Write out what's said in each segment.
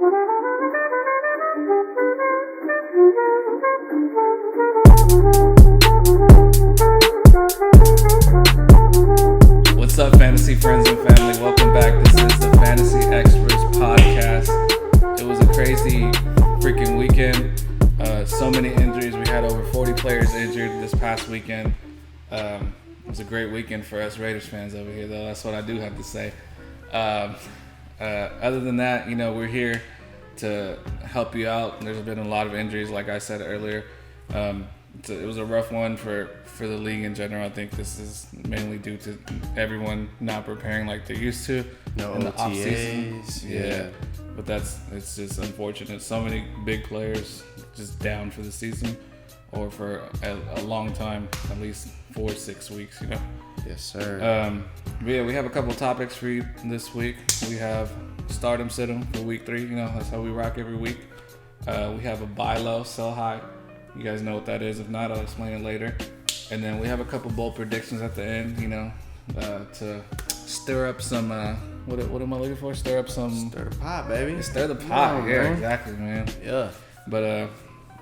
What's up, fantasy friends and family? Welcome back. This is the Fantasy Experts Podcast. It was a crazy freaking weekend. So many injuries. We had over 40 players injured this past weekend. It was a great weekend for us Raiders fans over here, though. That's what I do have to say. Other than that, we're here to help you out. There's been a lot of injuries, like I said earlier. It was a rough one for the league in general. I think this is mainly due to everyone not preparing like they used to in the off season. Yeah, but it's just unfortunate. So many big players just down for the season or for a long time, at least 4 or 6 weeks. Yes, sir. But yeah, we have a couple topics for you this week. We have start 'em, sit 'em for week 3. That's how we rock every week. We have a buy low, sell high. You guys know what that is. If not, I'll explain it later. And then we have a couple bold predictions at the end, to stir up some, what am I looking for? Stir the pot, baby. Stir the pot. Yeah, man. exactly, man. Yeah. But,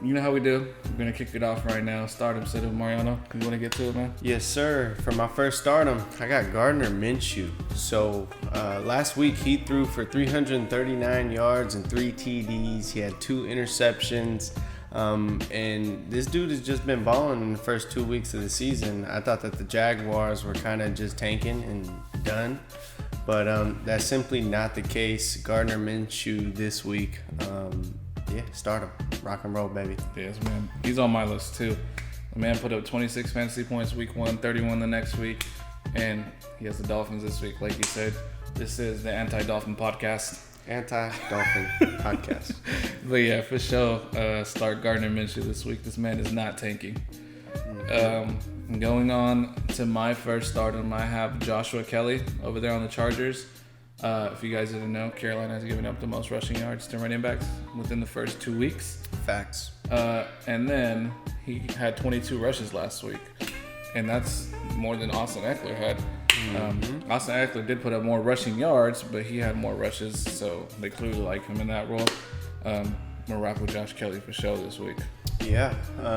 you know how we do. We're going to kick it off right now. Start him, sit him. Mariano, you want to get to it, man? Yes, sir. For my first stardom, I got Gardner Minshew. So last week he threw for 339 yards and 3 TDs. He had 2 interceptions. And this dude has just been balling in the first 2 weeks of the season. I thought that the Jaguars were kind of just tanking and done, but that's simply not the case. Gardner Minshew this week, start him, rock and roll, baby. Yes, man. He's on my list too. The man put up 26 fantasy points week 1, 31 the next week, and he has the Dolphins this week. Like you said, this is the Anti-Dolphin Podcast. Anti-Dolphin Podcast. But yeah, for sure, start Gardner Minshew this week. This man is not tanking. Going on to my first stardom, I have Joshua Kelly over there on the Chargers. If you guys didn't know, Carolina has given up the most rushing yards to running backs within the first 2 weeks. Facts. And then he had 22 rushes last week. And that's more than Austin Eckler had. Austin Eckler did put up more rushing yards, but he had more rushes, so they clearly like him in that role. I'm gonna rock with Josh Kelly for sure this week. Yeah.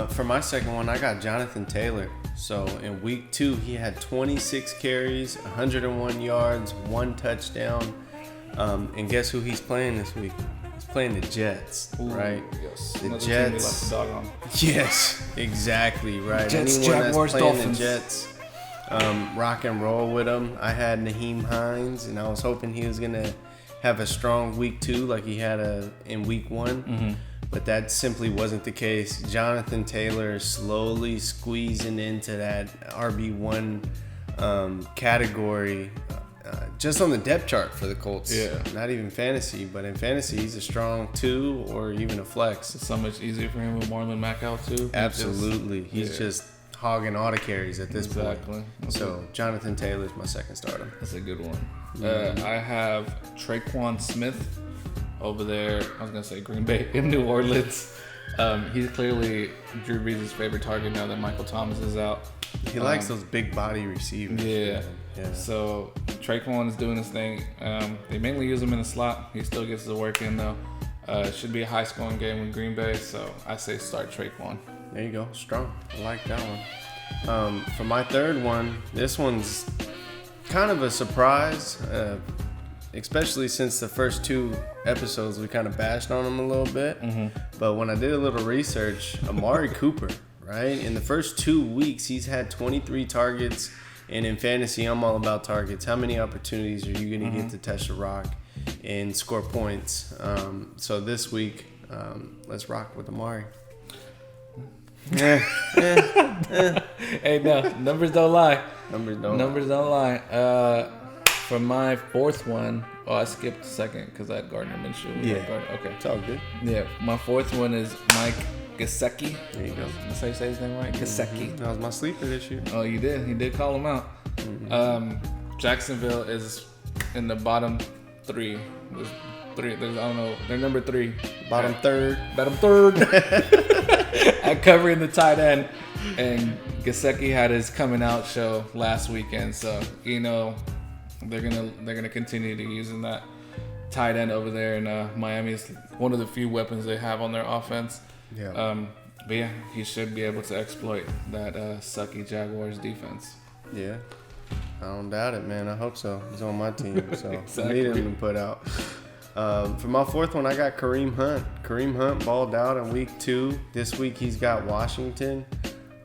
For my second one, I got Jonathan Taylor. So in week 2, he had 26 carries, 101 yards, 1 touchdown. And guess who he's playing this week? He's playing the Jets, right? Yes. The Another Jets. team we left the dog on. Yes, exactly, right. Jets, Anyone Jaguars, that's playing Dolphins. the Jets, rock and roll with him. I had Naheem Hines, and I was hoping he was gonna have a strong week 2 like he had in week 1, but that simply wasn't the case. Jonathan Taylor is slowly squeezing into that RB1 category, just on the depth chart for the Colts. Yeah. Not even fantasy, but in fantasy he's a strong 2 or even a flex. It's so much easier for him with Marlon Mack out too. Absolutely, he's just hogging all the carries at this point. Exactly. So Jonathan Taylor's my second starter. That's a good one. I have Traquan Smith over there. I was gonna say Green Bay in New Orleans. He's clearly Drew Brees' favorite target now that Michael Thomas is out. He likes those big body receivers. Yeah. Yeah. So Traquan is doing his thing. They mainly use him in the slot. He still gets the work in though. It should be a high scoring game with Green Bay. So I say start Traquan. There you go. Strong. I like that one. For my third one, this one's kind of a surprise, especially since the first 2 episodes we kind of bashed on him a little bit. But when I did a little research, Amari Cooper, right? In the first 2 weeks, he's had 23 targets. And in fantasy, I'm all about targets. How many opportunities are you going to get to touch the rock and score points? So this week, let's rock with Amari. Hey, no, numbers don't lie. Numbers don't lie. For my fourth one, I skipped second because I had Gardner Minshew. Yeah. Okay. It's all good. Yeah, my fourth one is Mike Gesicki. There you go. That's how you say his name, right? Gesicki. That was my sleeper this year. Oh, you did? He did call him out. Jacksonville is in the bottom 3. There's 3. I don't know. They're number 3. Bottom third. At covering the tight end. And Gesicki had his coming out show last weekend, so they're gonna continue to using that. tight end over there in Miami is one of the few weapons they have on their offense. Yeah. But yeah, he should be able to exploit that sucky Jaguars defense. Yeah. I don't doubt it, man. I hope so. He's on my team, so Exactly. I need him to put out. For my fourth one, I got Kareem Hunt. Kareem Hunt balled out in week 2. This week he's got Washington.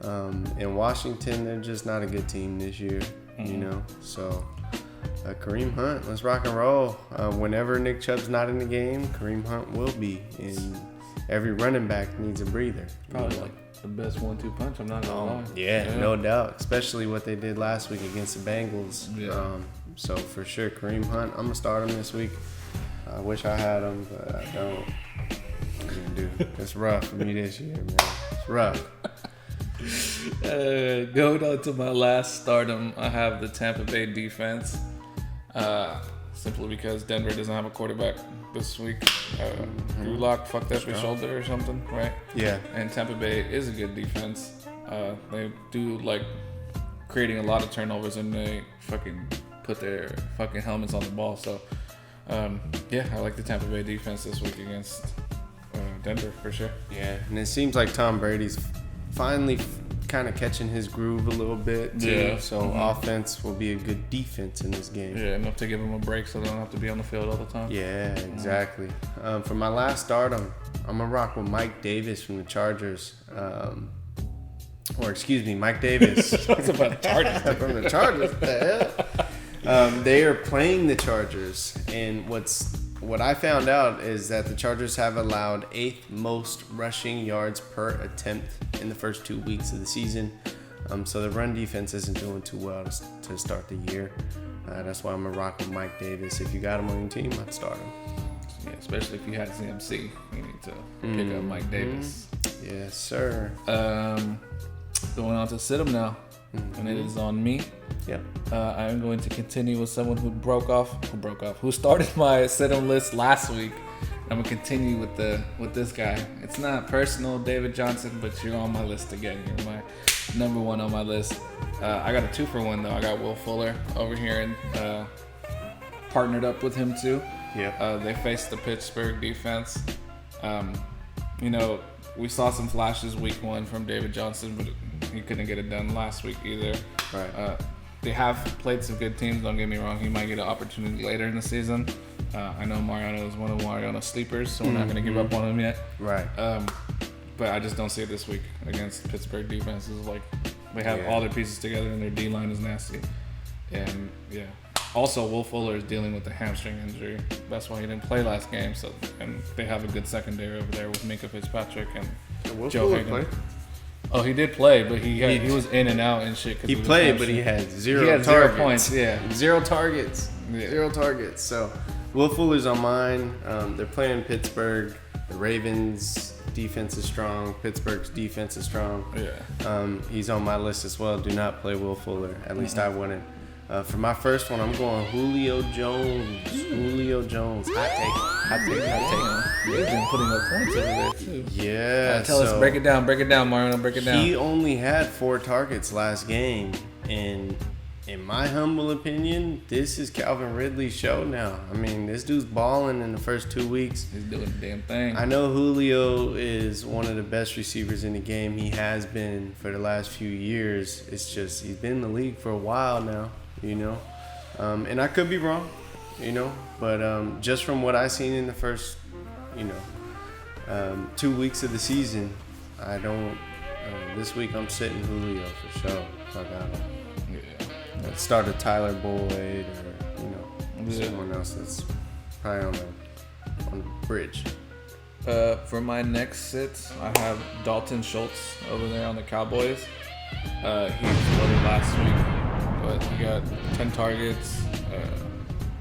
In Washington, they're just not a good team this year, you know. So Kareem Hunt, let's rock and roll. Whenever Nick Chubb's not in the game, Kareem Hunt will be. And every running back needs a breather. Probably like the best 1-2 punch. I'm not gonna lie. Yeah, no doubt. Especially what they did last week against the Bengals. Yeah. So for sure, Kareem Hunt, I'm gonna start him this week. I wish I had him, but I don't. What you gonna do? It's rough for me this year, man. It's rough. Going on to my last stardom, I have the Tampa Bay defense. Simply because Denver doesn't have a quarterback this week. Drew Lock fucked up his shoulder or something, right? Yeah. And Tampa Bay is a good defense. They do like creating a lot of turnovers, and they fucking put their fucking helmets on the ball. So, yeah, I like the Tampa Bay defense this week against Denver for sure. Yeah. And it seems like Tom Brady's finally kind of catching his groove a little bit too. Yeah. So offense will be a good defense in this game. Yeah, enough to give them a break so they don't have to be on the field all the time. Yeah, exactly. For my last stardom, I'm going to rock with Mike Davis from the Chargers. Mike Davis. That's about Chargers. From the Chargers. What the hell? They are playing the Chargers. And what I found out is that the Chargers have allowed 8th most rushing yards per attempt in the first 2 weeks of the season. So the run defense isn't doing too well to start the year. That's why I'm going to rock with Mike Davis. If you got him on your team, I'd start him. Yeah, especially if you had CMC, you need to pick up Mike Davis. Yes, sir. Going on to sit him now, and it is on me. Yep. I am going to continue with someone who started my sit him list last week. I'm gonna continue with this guy. It's not personal, David Johnson, but you're on my list again. You're my number one on my list. I got a 2-for-1 though. I got Will Fuller over here and partnered up with him too. Yep. They faced the Pittsburgh defense. You know, we saw some flashes week 1 from David Johnson, but he couldn't get it done last week either. Right. They have played some good teams, don't get me wrong. He might get an opportunity later in the season. I know Mariano is one of Mariano's sleepers, so we're not going to give up on him yet. Right. But I just don't see it this week against Pittsburgh defenses. Like, they have all their pieces together, and their D-line is nasty. And, yeah. Also, Will Fuller is dealing with a hamstring injury. That's why he didn't play last game. So, and they have a good secondary over there with Minkah Fitzpatrick and Will Joe Fuller Hayden. play? Oh, he did play, but he was in and out and shit. He played, but he had zero He had targets. 0 points, yeah. 0 targets. Yeah. 0 targets. So, Will Fuller's on mine. They're playing Pittsburgh. The Ravens' defense is strong. Pittsburgh's defense is strong. Yeah. He's on my list as well. Do not play Will Fuller. At least I wouldn't. For my first one, I'm going Julio Jones. Julio Jones. Hot take. Damn. They've been putting up points over there, too. Yeah. Tell us, break it down, Mariano, break it down. He only had 4 targets last game, and in my humble opinion, this is Calvin Ridley's show now. I mean, this dude's balling in the first 2 weeks. He's doing the damn thing. I know Julio is one of the best receivers in the game. He has been for the last few years. It's just he's been in the league for a while now, you know. And I could be wrong, you know, but just from what I've seen in the first, 2 weeks of the season, I don't. This week I'm sitting Julio for sure. So I got him. Yeah. Started Tyler Boyd or someone else that's probably on the bridge. For my next sit, I have Dalton Schultz over there on the Cowboys. He exploded last week, but he got 10 targets,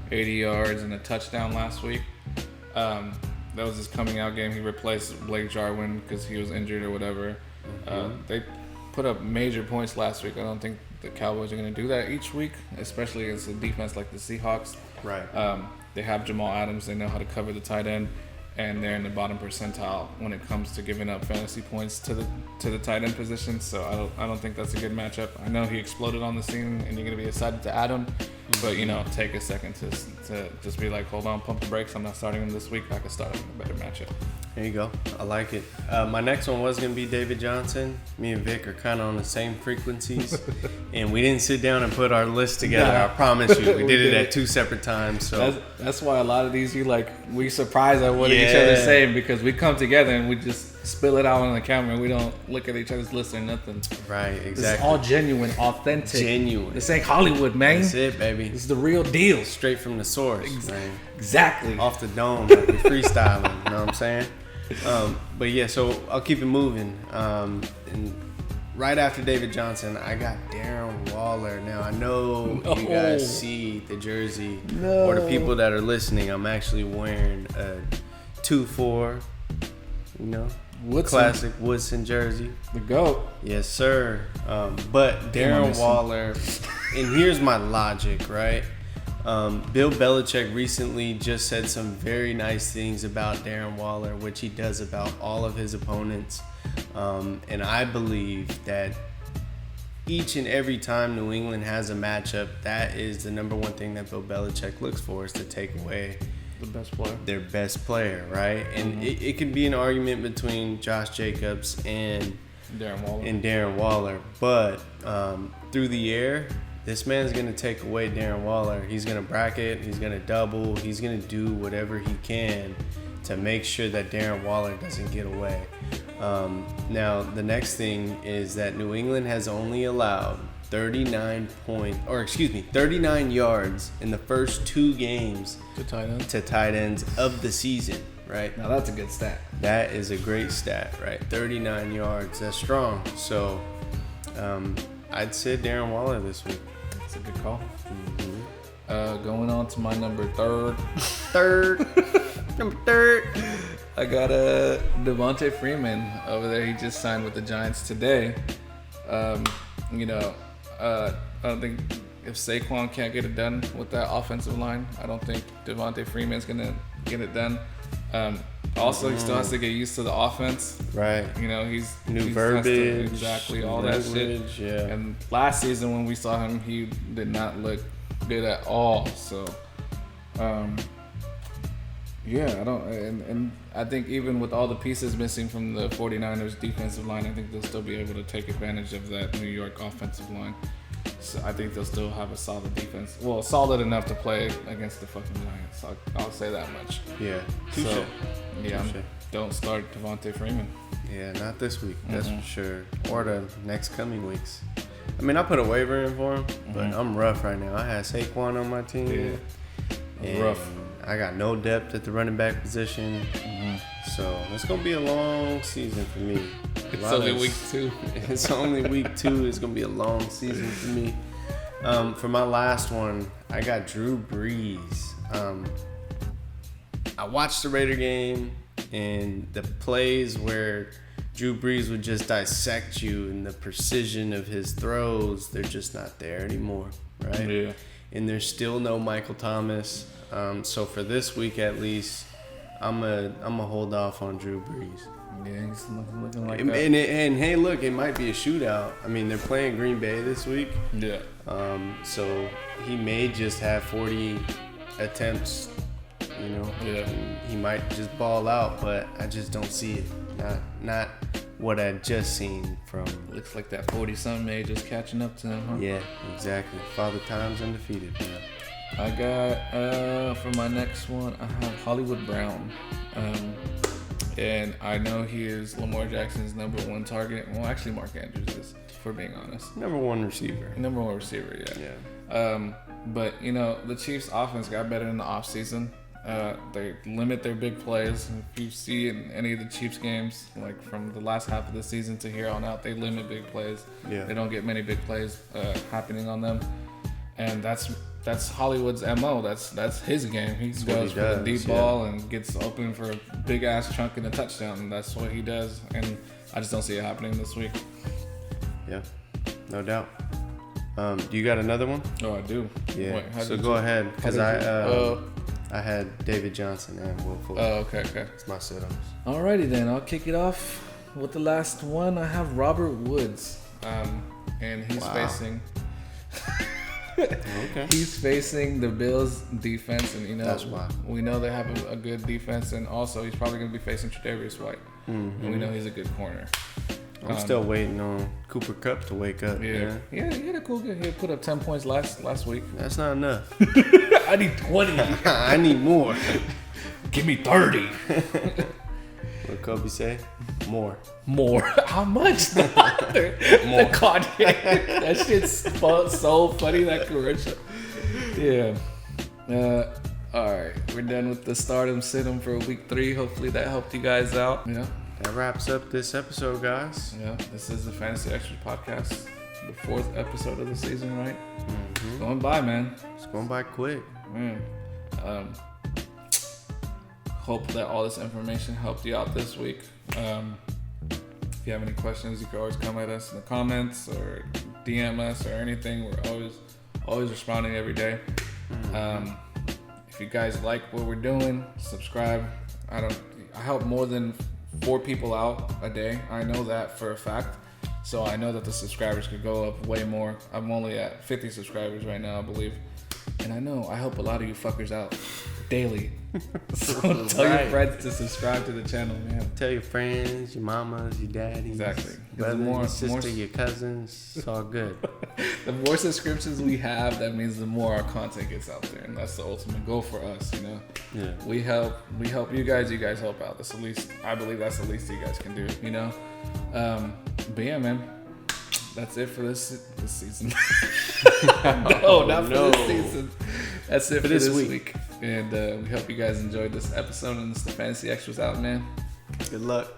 80 yards, and a touchdown last week. That was his coming out game. He replaced Blake Jarwin because he was injured or whatever. They put up major points last week. I don't think the Cowboys are going to do that each week, especially against a defense like the Seahawks. Right. They have Jamal Adams. They know how to cover the tight end, and they're in the bottom percentile when it comes to giving up fantasy points to the tight end position. So I don't think that's a good matchup. I know he exploded on the scene, and you're going to be excited to add him. But, you know, take a second to just be like, hold on, pump the brakes. I'm not starting him this week. I can start him in a better matchup. There you go. I like it. My next one was going to be David Johnson. Me and Vic are kind of on the same frequencies. And we didn't sit down and put our list together. Nah. I promise you. We did it did. at 2 separate times. So That's why a lot of these, we surprise at what each other's saying, because we come together and we just spill it out on the camera and we don't look at each other's list or nothing. right, This is exactly. all genuine, authentic. Genuine. This ain't Hollywood, man. That's it, baby. This is the real deal. Straight from the source, man. Exactly. Off the dome, like we're freestyling. You know what I'm saying? But yeah, so I'll keep it moving. And right after David Johnson, I got Darren Waller. Now I know you guys see the jersey, or the people that are listening. I'm actually wearing a 2-4, you know, Woodson. classic Woodson jersey. The GOAT. Yes, sir. But Darren Waller, and here's my logic, right? Bill Belichick recently just said some very nice things about Darren Waller, which he does about all of his opponents. And I believe that each and every time New England has a matchup, that is the number one thing that Bill Belichick looks for, is to take away The best player. their best player, right? And it could be an argument between Josh Jacobs and Darren Waller. Waller. But through the air, this man's going to take away Darren Waller. He's going to bracket, he's going to double, he's going to do whatever he can to make sure that Darren Waller doesn't get away. Now, the next thing is that New England has only allowed 39 yards in the first 2 games To tight end. to tight ends of the season, right? Now that's a good stat. That is a great stat, right? 39 yards. That's strong. So I'd say Darren Waller this week. That's a good call. Going on to my number 3rd. Number third. I got Devontae Freeman over there. He just signed with the Giants today. I don't think if Saquon can't get it done with that offensive line, I don't think Devontae Freeman's gonna get it done. Also, he still has to get used to the offense. Right. You know, he's Verbiage. exactly all that shit. Yeah. And last season when we saw him, he did not look good at all. So, yeah, and I think even with all the pieces missing from the 49ers defensive line, I think they'll still be able to take advantage of that New York offensive line. So I think they'll still have a solid defense. Well, solid enough to play against the fucking Giants. I'll say that much. Yeah. So, yeah, Touche. don't start Devontae Freeman. Yeah, not this week. That's for sure. Or the next coming weeks. I mean, I put a waiver in for him, but I'm rough right now. I had Saquon on my team. Yeah. And Rough. I got no depth at the running back position. So it's going to be a long season for me. It's only week 2. It's only week 2. It's going to be a long season for me. For my last one, I got Drew Brees. I watched the Raider game, and the plays where Drew Brees would just dissect you and the precision of his throws, they're just not there anymore, right? Yeah. And there's still no Michael Thomas. So for this week at least, I'm a hold off on Drew Brees. Yeah, he's looking like And, that. and hey, look, it might be a shootout. I mean, they're playing Green Bay this week. Yeah. So he may just have 40 attempts, you know. Yeah. And he might just ball out, but I just don't see it. Not what I just seen from. Looks like that 40-something age is catching up to him, huh? Yeah, exactly. Father Time's undefeated, man. I got, for my next one, I have Hollywood Brown. And I know he is Lamar Jackson's number 1 target. Well, actually, Mark Andrews is, for being honest. Number 1 receiver. Number 1 receiver, yeah. Yeah. But, you know, the Chiefs' offense got better in the offseason. They limit their big plays. If you see in any of the Chiefs games, like from the last half of the season to here on out, they limit big plays. Yeah. They don't get many big plays happening on them. And that's Hollywood's MO. That's his game. He goes for the deep ball and gets open for a big ass chunk and a touchdown. And that's what he does. And I just don't see it happening this week. Yeah, no doubt. Do you got another one? Oh, I do. Yeah. Wait, how So did go you- ahead, how because did you- I had David Johnson and Will Fuller. Oh, okay. It's my sit-ups. Alrighty then, I'll kick it off with the last one. I have Robert Woods, and he's Wow. facing. Okay. He's facing the Bills defense, and That's why. we know they have a good defense, and also he's probably going to be facing Tre'Davious White, and we know he's a good corner. I'm still waiting on Cooper Kupp to wake up. Yeah, he had a cool game. He put up 10 points last week. That's not enough. I need 20. I need more. Give me 30. What Kobe say? More. How much? More. The Kanye. That shit's so funny, that commercial. Yeah. All right. We're done with the stardom sit-em for week 3. Hopefully that helped you guys out. Yeah. That wraps up this episode, guys. Yeah. This is the Fantasy Extras podcast. The 4th episode of the season, right? It's going by, man. It's going by quick. Man. Hope that all this information helped you out this week. If you have any questions, you can always come at us in the comments or DM us or anything. We're always responding every day. If you guys like what we're doing, subscribe. I help more than 4 people out a day. I know that for a fact. So I know that the subscribers could go up way more. I'm only at 50 subscribers right now, I believe. And I know I help a lot of you fuckers out daily. So tell your friends to subscribe to the channel, man. Tell your friends, your mamas, your daddies. Exactly. Brother, your sister, your cousins. It's all good. The more subscriptions we have, that means the more our content gets out there, and that's the ultimate goal for us. Yeah. We help you guys help out. That's the least. I believe that's the least you guys can do. But yeah, man. That's it for this season. No, not for this season. That's it for this week. And we hope you guys enjoyed this episode, and it's the Fantasy Extras out, man. Good luck.